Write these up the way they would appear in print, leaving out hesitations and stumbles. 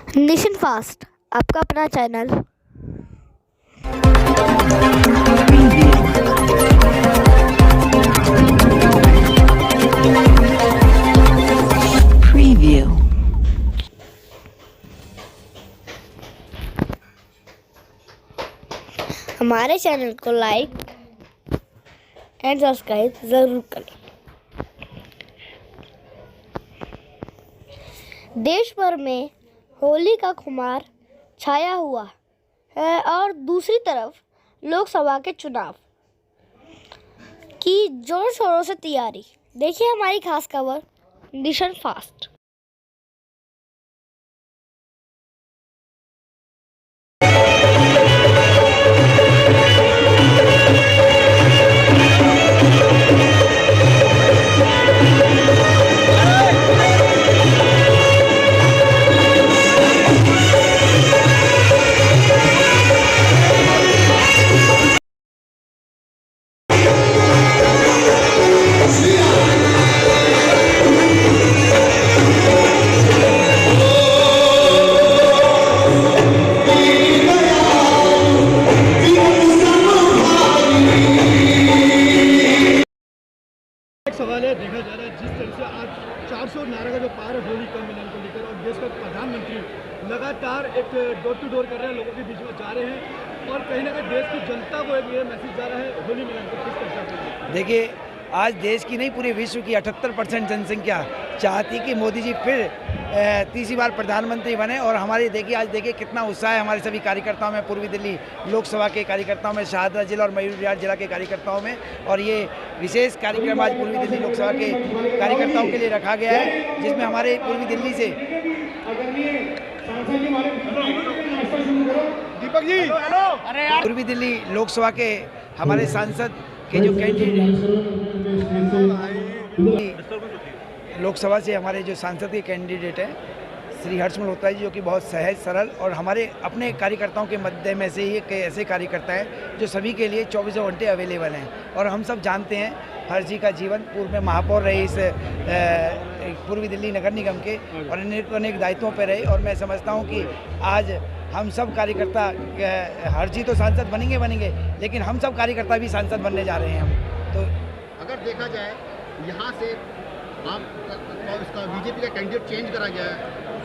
Nation fast आपका अपना channel. Preview. हमारे चैनल को लाइक एंड सब्सक्राइब ज़रूर करें। देश भर में होली का खुमार छाया हुआ है और दूसरी तरफ लोकसभा के चुनाव की जोर शोरों से तैयारी। देखिए हमारी खास खबर नेशन फास्ट। सवाल है, देखा जा रहा है जिस तरह से आज 400 नारा का जो पार है होली का मिलन को लेकर, और देश का प्रधानमंत्री लगातार एक डोर टू डोर कर रहे हैं, लोगों के बीच में जा रहे हैं और कहीं ना कहीं देश की जनता को एक ये मैसेज जा रहा है होली मिलन को किस तरह से। देखिए, आज देश की नहीं पूरे विश्व की 78% जनसंख्या चाहती कि मोदी जी फिर तीसरी बार प्रधानमंत्री बने। और हमारे आज देखिए कितना उत्साह है हमारे सभी कार्यकर्ताओं में, पूर्वी दिल्ली लोकसभा के कार्यकर्ताओं में, शाहदरा जिला और मयूर विहार जिला के कार्यकर्ताओं में। और ये विशेष कार्यक्रम आज पूर्वी दिल्ली लोकसभा के कार्यकर्ताओं के लिए रखा गया है, जिसमें हमारे पूर्वी दिल्ली से दीपक जी पूर्वी दिल्ली लोकसभा के हमारे सांसद के जो कैंडिडेट लोकसभा से हमारे जो सांसद के कैंडिडेट हैं श्री हर्ष मल्होत्रा जी, जो कि बहुत सहज सरल और हमारे अपने कार्यकर्ताओं के मध्य में से ही एक ऐसे कार्यकर्ता हैं जो सभी के लिए 24 घंटे अवेलेबल हैं। और हम सब जानते हैं हर्ष जी का जीवन पूर्व में महापौर रहे इस पूर्वी दिल्ली नगर निगम के, और अनेक दायित्वों पर रहे। और मैं समझता हूँ कि आज हम सब कार्यकर्ता, हर्ष जी तो सांसद बनेंगे, लेकिन हम सब कार्यकर्ता भी सांसद बनने जा रहे हैं। हम तो अगर देखा जाए यहाँ से आप इसका बीजेपी का कैंडिडेट चेंज करा गया है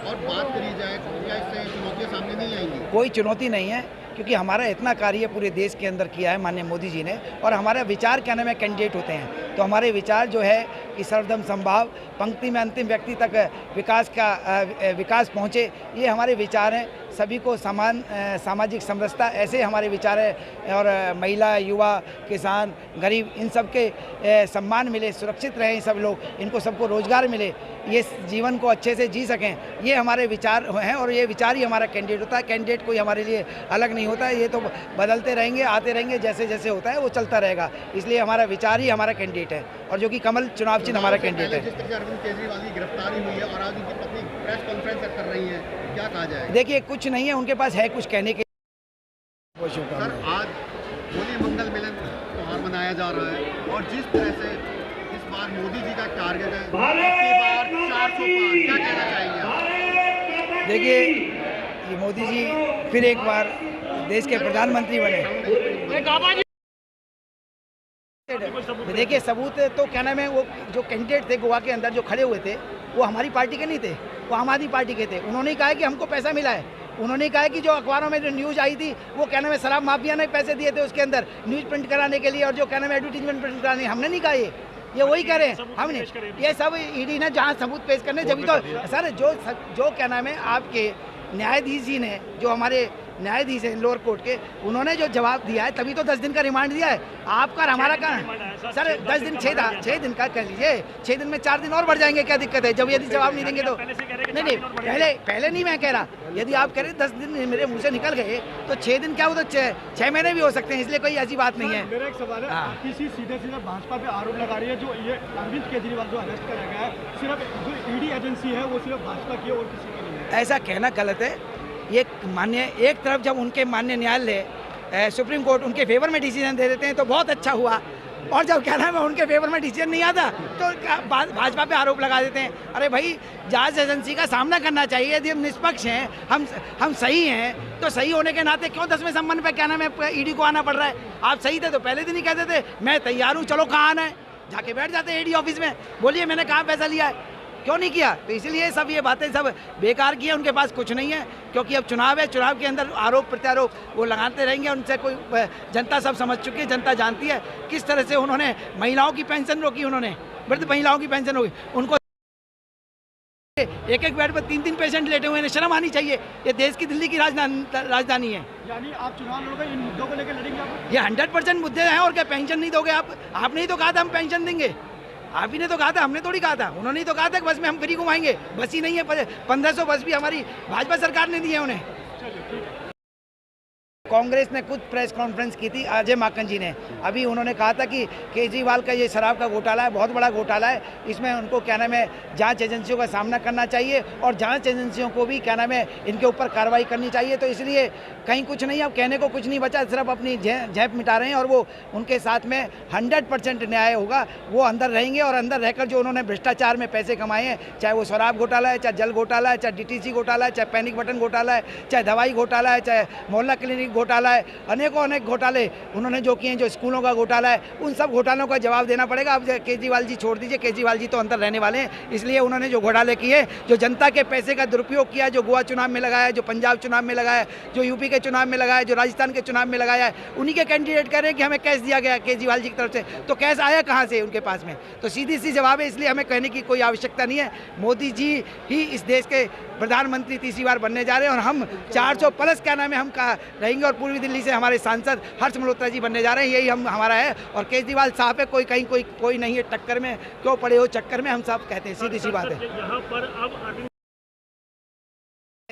और बात करी जाए तो क्या इससे चुनौतियाँ सामने नहीं आएंगी? कोई चुनौती नहीं है, क्योंकि हमारा इतना कार्य पूरे देश के अंदर किया है माननीय मोदी जी ने। और हमारा विचार क्या नाम है, कैंडिडेट होते हैं तो हमारे विचार जो है कि सर्वधर्म संभाव, पंक्ति में अंतिम व्यक्ति तक विकास पहुँचे, ये हमारे विचार हैं। सभी को समान सामाजिक समरसता, ऐसे हमारे विचार है। और महिला, युवा, किसान, गरीब, इन सब के सम्मान मिले, सुरक्षित रहें सब लोग, इनको सबको रोजगार मिले, ये जीवन को अच्छे से जी सकें, ये हमारे विचार हैं। और ये विचार ही हमारा कैंडिडेट होता है। कैंडिडेट कोई हमारे लिए अलग नहीं होता है, ये तो बदलते रहेंगे, आते रहेंगे, जैसे जैसे होता है वो चलता रहेगा। इसलिए हमारा विचार ही हमारा कैंडिडेट है, और जो कि कमल चुनाव चिन्ह हमारा कैंडिडेट है। जिस तरह से अरविंद केजरीवाल की गिरफ्तारी हुई है और आज उनकी पत्नी प्रेस कॉन्फ्रेंस कर रही है, क्या कहा जाए? देखिए, कुछ नहीं है उनके पास, है कुछ कहने के। सर, आज होली मंगल मिलन त्योहार मनाया जा रहा है और जिस तरह से इस बार मोदी जी का टारगेट है, पिछली बार 400 पार, क्या कहना चाहेंगे आप? देखिए, ये मोदी जी फिर एक बार देश के प्रधानमंत्री बने। देखिए, सबूत तो क्या नाम है, वो जो कैंडिडेट थे गोवा के अंदर जो खड़े हुए थे, वो हमारी पार्टी के नहीं थे, वो आम आदमी पार्टी के थे। उन्होंने कहा कि हमको पैसा मिला है। उन्होंने कहा कि जो अखबारों में जो न्यूज़ आई थी वो क्या नाम है, शराब माफिया ने पैसे दिए थे उसके अंदर न्यूज़ प्रिंट कराने के लिए, और जो क्या नाम है एडवर्टीजमेंट प्रिंट कराने। हमने नहीं कहा, ये वही कह रहे हैं हमने। ये सब ईडी ने जहाँ सबूत पेश करने, जब तो सर जो क्या नाम है आपके न्यायाधीश जी ने, जो हमारे न्यायाधीश हैं लोअर कोर्ट के, उन्होंने जो जवाब दिया है, तभी तो 10 दिन का रिमांड दिया है। आपका और हमारा कहाँ सर, 10 दिन 6 दिन का कर लीजिए, 6 दिन में 4 दिन और बढ़ जाएंगे, क्या दिक्कत है? जब यदि जवाब नहीं देंगे तो नहीं, पहले नहीं मैं कह रहा। यदि आप कह रहे 10 दिन मेरे मुँह से निकल गए तो 6 दिन क्या हो तो 6 महीने भी हो सकते हैं, इसलिए कोई ऐसी बात नहीं है। मेरा एक सवाल है, किसी सीधे भाजपा पे आरोप लगा रही है जो ये अरविंद केजरीवाल जो अरेस्ट करा गया है, सिर्फ जो ईडी एजेंसी है वो सिर्फ भाजपा की है और किसी की नहीं है। ऐसा कहना गलत है। ये मान्य, एक तरफ जब उनके मान्य न्यायालय सुप्रीम कोर्ट उनके फेवर में डिसीजन दे देते हैं तो बहुत अच्छा हुआ। और जब क्या नाम है उनके फेवर में डिसीजन नहीं आता तो भाजपा पे आरोप लगा देते हैं। अरे भाई, जांच एजेंसी का सामना करना चाहिए। यदि हम निष्पक्ष हैं, हम सही हैं, तो सही होने के नाते क्यों 10वें सम्मान पे क्या नाम है ईडी को आना पड़ रहा है? आप सही थे तो पहले दिन ही कहते थे मैं तैयार हूँ, चलो कहाँ आना है, जाके बैठ जाते ईडी ऑफिस में, बोलिए मैंने कहाँ पैसा लिया है, क्यों नहीं किया? तो इसीलिए सब ये बातें सब बेकार की है, उनके पास कुछ नहीं है, क्योंकि अब चुनाव है, चुनाव के अंदर आरोप प्रत्यारोप वो लगाते रहेंगे। उनसे कोई जनता सब समझ चुकी है, जनता जानती है किस तरह से उन्होंने महिलाओं की पेंशन रोकी, उन्होंने वृद्ध महिलाओं की पेंशन रोकी, उनको एक बेड पर 3 पेशेंट लेटे हुए हैं। शर्म आनी चाहिए, ये देश की दिल्ली की राजधानी है। यानी आप चुनाव लड़ोगे, इन मुद्दों को लेकर लड़ेंगे आप? ये 100% मुद्दे हैं। और क्या पेंशन नहीं दोगे आप? आपने ही तो कहा था हम पेंशन देंगे, आप ही ने तो कहा था, हमने थोड़ी कहा था। उन्होंने ही तो कहा था कि बस में हम फ्री घुमाएंगे। बस ही नहीं है, 1500 बस भी हमारी भाजपा सरकार ने दी है उन्हें। कांग्रेस ने खुद प्रेस कॉन्फ्रेंस की थी, अजय माकन जी ने। अभी उन्होंने कहा था कि केजरीवाल का ये शराब का घोटाला है, बहुत बड़ा घोटाला है, इसमें उनको क्या नाम है जांच एजेंसियों का सामना करना चाहिए और जांच एजेंसियों को भी क्या नाम है इनके ऊपर कार्रवाई करनी चाहिए। तो इसलिए कहीं कुछ नहीं, अब कहने को कुछ नहीं बचा, सिर्फ अपनी झेप मिटा रहे हैं। और वो उनके साथ में 100% न्याय होगा, वो अंदर रहेंगे और अंदर रहकर जो उन्होंने भ्रष्टाचार में पैसे कमाए हैं, चाहे वो शराब घोटाला है, चाहे जल घोटाला है, चाहे DTC घोटाला है, चाहे पैनिक बटन घोटाला है, चाहे दवाई घोटाला है, चाहे मोहल्ला क्लिनिक घोटाला है, अनेक घोटाले उन्होंने जो किए हैं, जो स्कूलों का घोटाला है, उन सब घोटालों का जवाब देना पड़ेगा। अब केजरीवाल जी छोड़ दीजिए, केजरीवाल जी तो अंदर रहने वाले हैं। इसलिए उन्होंने जो घोटाले किए, जो जनता के पैसे का दुरुपयोग किया, जो गोवा चुनाव में लगाया, जो पंजाब चुनाव में लगाया, जो यूपी के चुनाव में लगाया, जो राजस्थान के चुनाव में लगाया है, उन्हीं के कैंडिडेट कह रहे हैं कि हमें कैश दिया गया केजरीवाल जी की तरफ से। तो कैश आया कहाँ से उनके पास में? तो सीधी सी जवाब है, इसलिए हमें कहने की कोई आवश्यकता नहीं है। मोदी जी ही इस देश के प्रधानमंत्री तीसरी बार बनने जा रहे हैं और हम 400 प्लस क्या नाम है हम रहेंगे। और पूर्वी दिल्ली से हमारे सांसद हर्ष मल्होत्रा जी बनने जा रहे हैं, यही हमारा है। और केजरीवाल साहब है, कोई नहीं है टक्कर में, क्यों पड़े हो चक्कर में, हम सब कहते हैं, सीधी सी बात है। यहाँ पर अब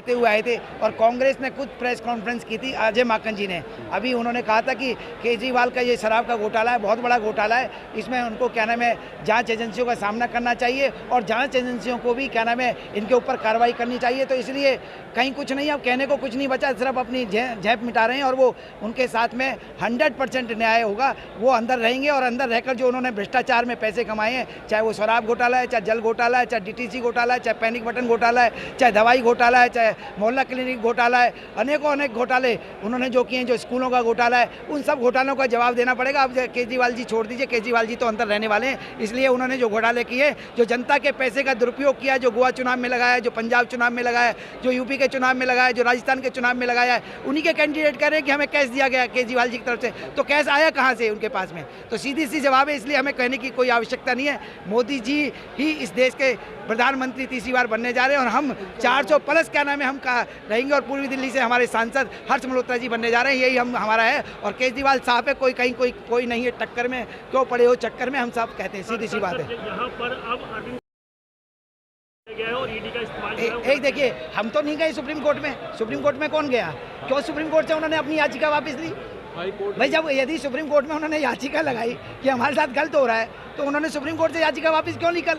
हुए आए थे और कांग्रेस ने खुद प्रेस कॉन्फ्रेंस की थी, अजय माकन जी ने। अभी उन्होंने कहा था कि केजरीवाल का ये शराब का घोटाला है, बहुत बड़ा घोटाला है, इसमें उनको क्या नाम है जांच एजेंसियों का सामना करना चाहिए और जांच एजेंसियों को भी क्या नाम है इनके ऊपर कार्रवाई करनी चाहिए। तो इसलिए कहीं कुछ नहीं, अब कहने को कुछ नहीं बचा, सिर्फ अपनी झेप मिटा रहे हैं। और वो उनके साथ में 100% न्याय होगा, वो अंदर रहेंगे और अंदर रहकर जो उन्होंने भ्रष्टाचार में पैसे कमाए हैं, चाहे वो शराब घोटाला है, चाहे जल घोटाला है, चाहे DTC घोटाला है, चाहे पैनिक बटन घोटाला है, चाहे दवाई घोटाला है, चाहे मोहल्ला क्लिनिक घोटाला है, अनेक घोटाले उन्होंने जो किए हैं, जो स्कूलों का घोटाला है, उन सब घोटालों का जवाब देना पड़ेगा। अब केजरीवाल जी छोड़ दीजिए, केजरीवाल जी तो अंदर रहने वाले हैं। इसलिए उन्होंने जो घोटाले किए, जो जनता के पैसे का दुरुपयोग किया, जो गोवा चुनाव में लगाया, जो पंजाब चुनाव में लगाया, जो यूपी के चुनाव में लगाया, जो राजस्थान के चुनाव में लगाया है, उन्हीं के कैंडिडेट कह रहे हैं कि हमें कैश दिया गया केजरीवाल जी की तरफ से। तो कैश आया कहाँ से उनके पास में? तो सीधी सी जवाब है, इसलिए हमें कहने की कोई आवश्यकता नहीं है। मोदी जी ही इस देश के प्रधानमंत्री तीसरी बार बनने जा रहे हैं और हम 400 प्लस क्या नाम है हम रहेंगे। और पूर्वी दिल्ली से हमारे सांसद हर्ष मल्होत्रा जी बनने जा रहे हैं, यही हमारा है। और केजरीवाल साहब है, कोई नहीं है टक्कर में, क्यों पड़े हो चक्कर में, हम सब कहते हैं, सीधी सी बात है। यहाँ पर अब गया और ईडी का इस्तेमाल एक देखिए, हम तो नहीं गए सुप्रीम कोर्ट में। सुप्रीम कोर्ट में कौन गया? क्यों सुप्रीम कोर्ट से उन्होंने अपनी याचिका वापस ली? भाई, जब यदि सुप्रीम कोर्ट में उन्होंने याचिका लगाई कि हमारे साथ गलत हो रहा है, तो उन्होंने सुप्रीम कोर्ट से याचिका वापस क्यों ली? कल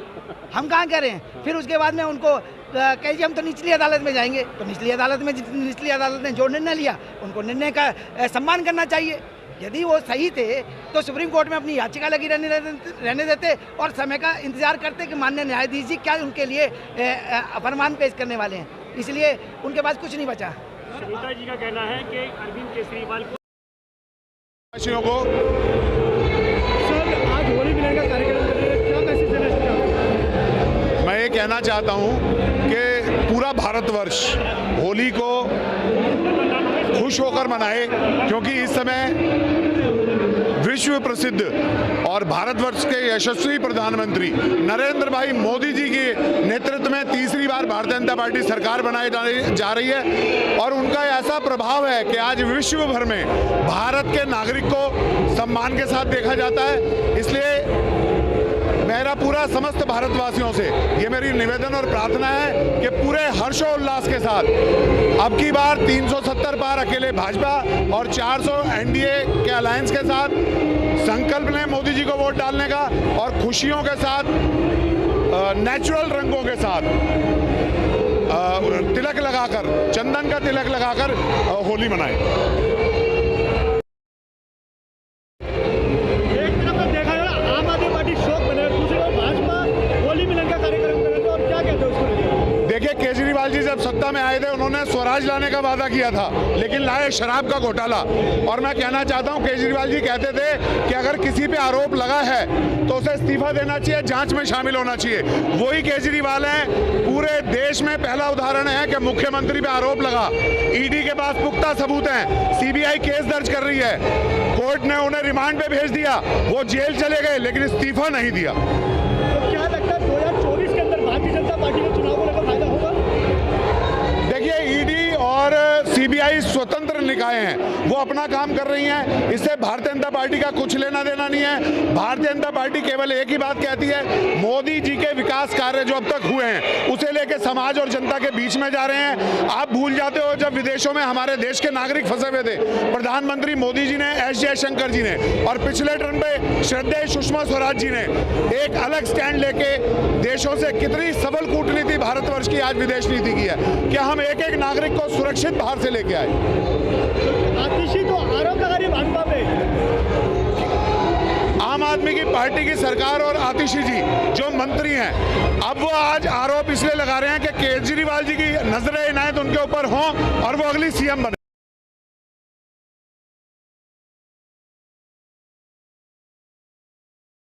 हम कहाँ कह रहे हैं? फिर उसके बाद में उनको कहिए हम तो निचली अदालत में जाएंगे। तो निचली अदालत ने जो निर्णय लिया, उनको निर्णय का सम्मान करना चाहिए। यदि वो सही थे तो सुप्रीम कोर्ट में अपनी याचिका लगी रहने देते और समय का इंतजार करते कि माननीय न्यायाधीश जी क्या उनके लिए फरमान पेश करने वाले हैं। इसलिए उनके पास कुछ नहीं बचा। सुनीता जी का कहना है कि अरविंद केजरीवाल को सर आज होली मिलन का कार्यक्रम कर रहे हैं, क्या मैसेज देना चाहते हैं? मैं ये कहना चाहता हूँ कि पूरा भारतवर्ष होली को खुश होकर मनाए, क्योंकि इस समय विश्व प्रसिद्ध और भारतवर्ष के यशस्वी प्रधानमंत्री नरेंद्र भाई मोदी जी के नेतृत्व में तीसरी बार भारतीय जनता पार्टी सरकार बनाई जा रही है। और उनका ऐसा प्रभाव है कि आज विश्व भर में भारत के नागरिक को सम्मान के साथ देखा जाता है। इसलिए मेरा पूरा समस्त भारतवासियों से ये मेरी निवेदन और प्रार्थना है कि पूरे हर्षोल्लास के साथ अब की बार 370 पार अकेले भाजपा और 400 एनडीए के अलायंस के साथ संकल्प लें मोदी जी को वोट डालने का और खुशियों के साथ नेचुरल रंगों के साथ तिलक लगाकर, चंदन का तिलक लगाकर होली मनाएं। एक तरफ तो सत्ता में आए थे उन्होंने स्वराज लाने का वादा किया था, लेकिन लाए शराब का घोटाला। और मैं कहना चाहता हूं, केजरीवाल जी कहते थे कि अगर किसी पे आरोप लगा है तो उसे इस्तीफा देना चाहिए, जांच में शामिल होना चाहिए। वही केजरीवाल हैं, पूरे देश में पहला उदाहरण है कि मुख्यमंत्री पे आरोप लगा, ईडी के पास पुख्ता सबूत हैं, सीबीआई केस दर्ज कर रही है, कोर्ट ने उन्हें रिमांड पे भेज दिया, वो जेल चले गए लेकिन इस्तीफा नहीं दिया। तो क्या लगता है 2024 के अंदर भारतीय जनता पार्टी को चुनाव को लेकर फायदा होगा? देखिए, ईडी और सीबीआई स्वतंत्र निकाय हैं, वो अपना काम कर रही हैं, इससे भारतीय जनता पार्टी का कुछ लेना देना नहीं है। भारतीय जनता पार्टी केवल एक ही बात कहती है, मोदी जी के विकास कार्य जो अब तक हुए हैं उसे लेके समाज और जनता के बीच में जा रहे हैं। आप भूल जाते हो, जब विदेशों में हमारे देश के नागरिक फंसे हुए थे, प्रधानमंत्री मोदी जी ने, एस जयशंकर जी ने, और पिछले टर्म पे श्रद्धेय सुषमा स्वराज जी ने एक अलग स्टैंड लेके देशों से कितनी सबल कूटनीति भारतवर्ष की आज विदेश नीति की है। क्या हम एक एक नागरिक को सुरक्षित बाहर से लेके आए? आतिशी तो आरोप लगा रही है भाजपा पे। आम आदमी की पार्टी की सरकार और आतिशी जी जो मंत्री हैं, अब वो आज आरोप इसलिए लगा रहे हैं कि केजरीवाल जी की नजर इनायत उनके ऊपर हो और वो अगली सीएम बने।